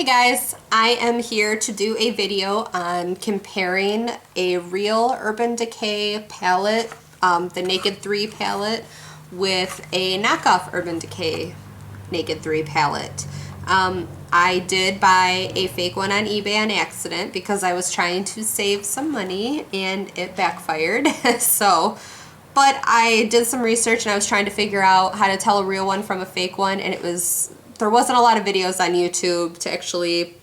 Hey guys, I am here to do a video on comparing a real Urban Decay palette, the Naked3 palette, with a knockoff Urban Decay Naked3 palette. I did buy a fake one on eBay on accident because I was trying to save some money and it backfired. But I did some research and I was trying to figure out how to tell a real one from a fake one, and there wasn't a lot of videos on YouTube to actually,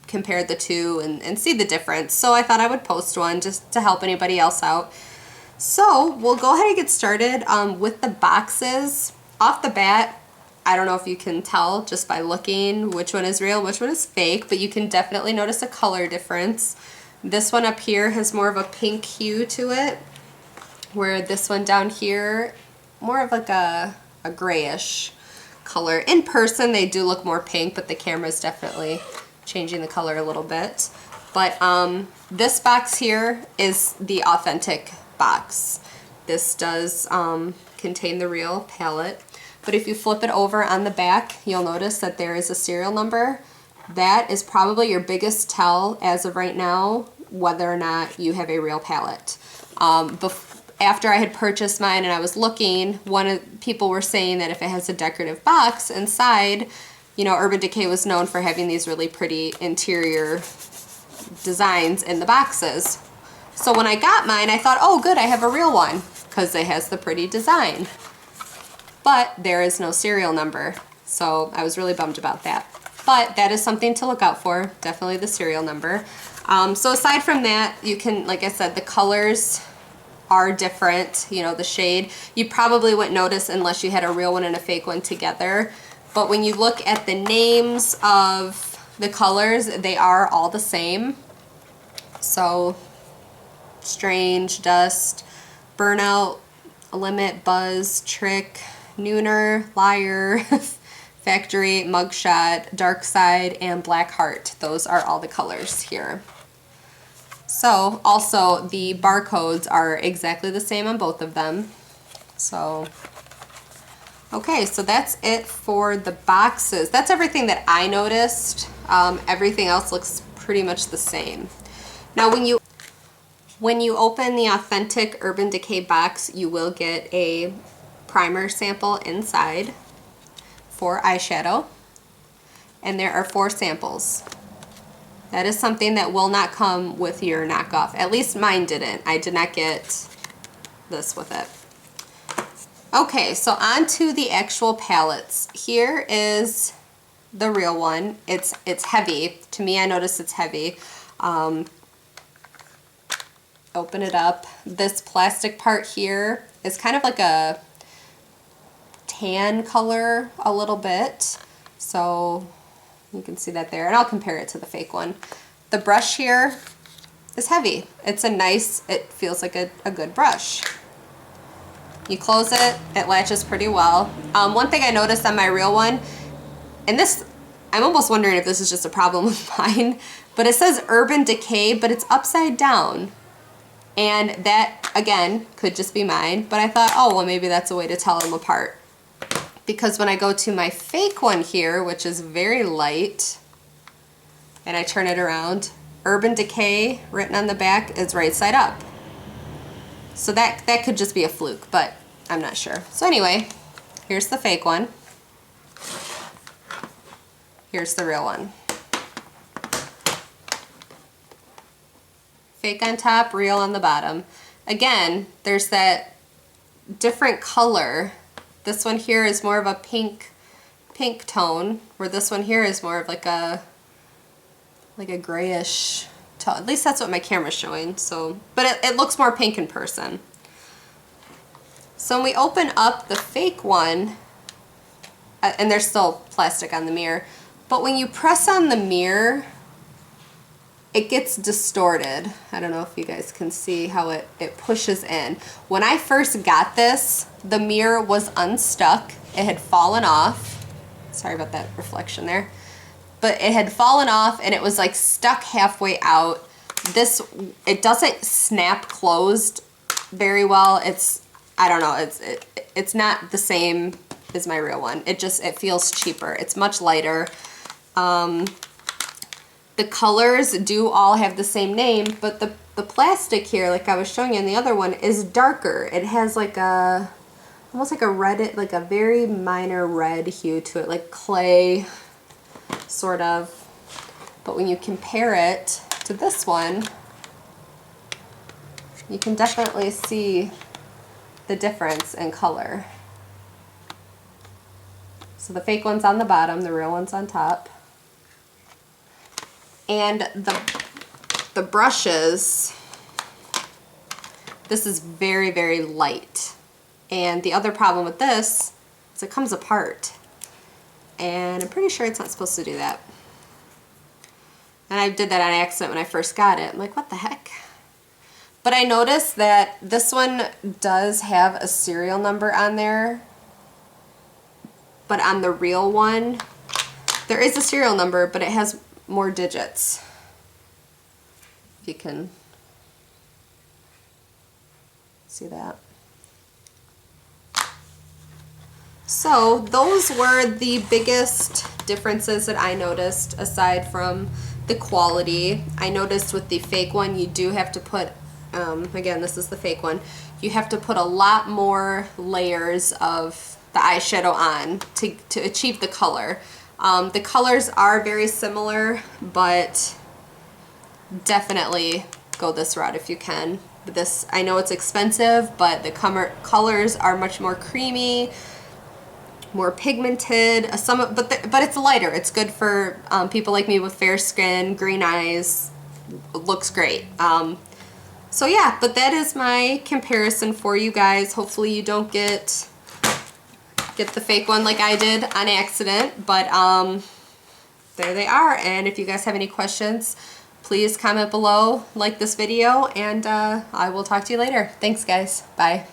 compare the two and see the difference. So I thought I would post one just to help anybody else out. So we'll go ahead and get started with the boxes. Off the bat, I don't know if you can tell just by looking which one is real, which one is fake, but you can definitely notice a color difference. This one up here has more of a pink hue to it, where this one down here, more of like a grayish color. In person, they do look more pink, but the camera is definitely changing the color a little bit. But this box here is the authentic box. This does contain the real palette. But if you flip it over on the back, you'll notice that there is a serial number. That is probably your biggest tell as of right now whether or not you have a real palette. After I had purchased mine and I was looking, people were saying that if it has a decorative box inside, Urban Decay was known for having these really pretty interior designs in the boxes. So when I got mine, I thought, oh good, I have a real one because it has the pretty design. But there is no serial number, so I was really bummed about that. But that is something to look out for, definitely the serial number. So aside from that, you can, like I said, the colors are different, the shade. You probably wouldn't notice unless you had a real one and a fake one together. But when you look at the names of the colors, they are all the same. So, Strange, Dust, Burnout, Limit, Buzz, Trick, Nooner, Liar, Factory, Mugshot, Dark Side, and Black Heart. Those are all the colors here. So also the barcodes are exactly the same on both of them. So, okay, so that's it for the boxes. That's everything that I noticed. Everything else looks pretty much the same. Now when you open the authentic Urban Decay box, you will get a primer sample inside for eyeshadow, and there are 4 samples. That is something that will not come with your knockoff. At least mine didn't. I did not get this with it. Okay, so on to the actual palettes. Here is the real one. It's heavy. To me, I notice it's heavy. Open it up. This plastic part here is kind of like a tan color a little bit. So you can see that there, and I'll compare it to the fake one. The brush here is heavy. It feels like a good brush. You close it, it latches pretty well. One thing I noticed on my real one, and this, I'm almost wondering if this is just a problem with mine, but it says Urban Decay, but it's upside down. And that, again, could just be mine, but I thought, oh, well, maybe that's a way to tell them apart. Because when I go to my fake one here, which is very light, and I turn it around, Urban Decay written on the back is right side up. So that could just be a fluke, but I'm not sure. So anyway, here's the fake one. Here's the real one. Fake on top, real on the bottom. Again, there's that different color. This one here is more of a pink tone, where this one here is more of like a grayish tone. At least that's what my camera's showing. So, but it looks more pink in person. So when we open up the fake one, and there's still plastic on the mirror, but when you press on the mirror, it gets distorted. I don't know if you guys can see how it pushes in. When I first got this, the mirror was unstuck. It had fallen off. Sorry about that reflection there. But it had fallen off and it was like stuck halfway out. It doesn't snap closed very well. I don't know, it's not the same as my real one. It feels cheaper. It's much lighter. The colors do all have the same name, but the plastic here, like I was showing you in the other one, is darker. It has like a, almost like a red, like a very minor red hue to it, like clay, sort of. But when you compare it to this one, you can definitely see the difference in color. So the fake one's on the bottom, the real one's on top. And the brushes, this is very, very light. And the other problem with this is it comes apart. And I'm pretty sure it's not supposed to do that. And I did that on accident when I first got it. I'm like, what the heck? But I noticed that this one does have a serial number on there. But on the real one, there is a serial number, but it has more digits. If you can see that. So those were the biggest differences that I noticed aside from the quality. I noticed with the fake one you do have to put, again this is the fake one, you have to put a lot more layers of the eyeshadow on to achieve the color. The colors are very similar, but definitely go this route if you can. This, I know it's expensive, but the colors are much more creamy, more pigmented. But it's lighter. It's good for people like me with fair skin, green eyes. It looks great. So yeah, but that is my comparison for you guys. Hopefully you don't get the fake one like I did on accident, but there they are. And if you guys have any questions, please comment below, like this video, and I will talk to you later. Thanks guys, bye.